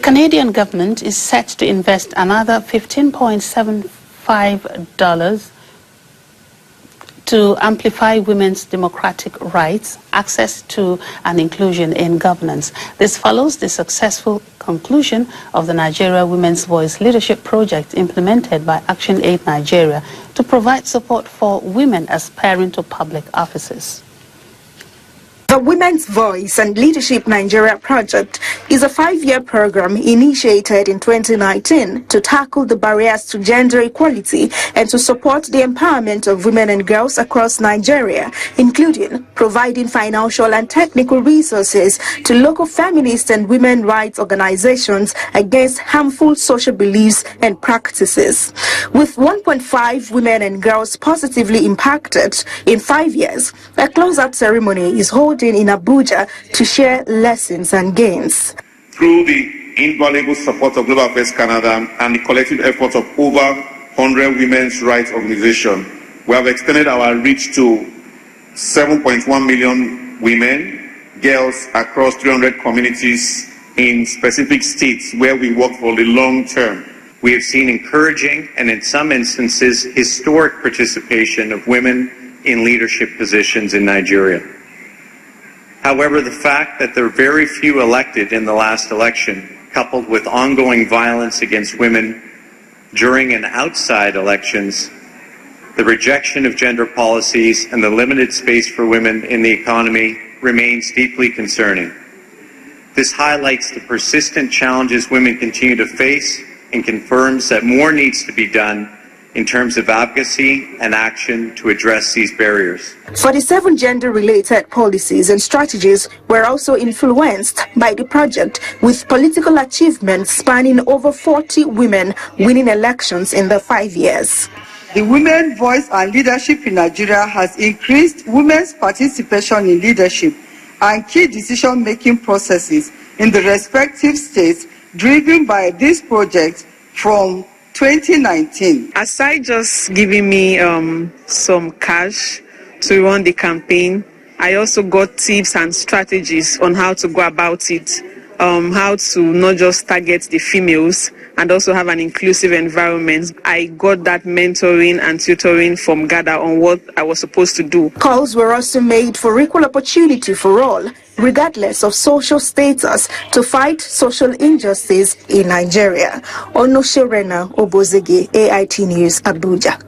Canadian government is set to invest another $15.75 to amplify women's democratic rights, access to and inclusion in governance. This follows the successful conclusion of the Nigeria Women's Voice Leadership Project implemented by Action Aid Nigeria to provide support for women aspiring to public offices. The Women's Voice and Leadership Nigeria project is a 5-year program initiated in 2019 to tackle the barriers to gender equality and to support the empowerment of women and girls across Nigeria, including providing financial and technical resources to local feminist and women rights organizations against harmful social beliefs and practices. With 1.5 women and girls positively impacted in 5 years, a close-out ceremony is held in Abuja to share lessons and gains. Through the invaluable support of Global Affairs Canada and the collective efforts of over 100 women's rights organizations, we have extended our reach to 7.1 million women, girls across 300 communities in specific states where we work for the long term. We have seen encouraging and in some instances historic participation of women in leadership positions in Nigeria. However, the fact that there are very few elected in the last election, coupled with ongoing violence against women during and outside elections, the rejection of gender policies, and the limited space for women in the economy remains deeply concerning. This highlights the persistent challenges women continue to face and confirms that more needs to be done in terms of advocacy and action to address these barriers. 47 gender-related policies and strategies were also influenced by the project, with political achievements spanning over 40 women winning elections in the 5 years. The Women's Voice and Leadership in Nigeria has increased women's participation in leadership and key decision-making processes in the respective states, driven by this project from 2019. Aside just giving me some cash to run the campaign, I also got tips and strategies on how to go about it, how to not just target the females and also have an inclusive environment. I got that mentoring and tutoring from GADA on what I was supposed to do. Calls were also made for equal opportunity for all, regardless of social status, to fight social injustice in Nigeria. Onosherena Obozege, AIT News, Abuja.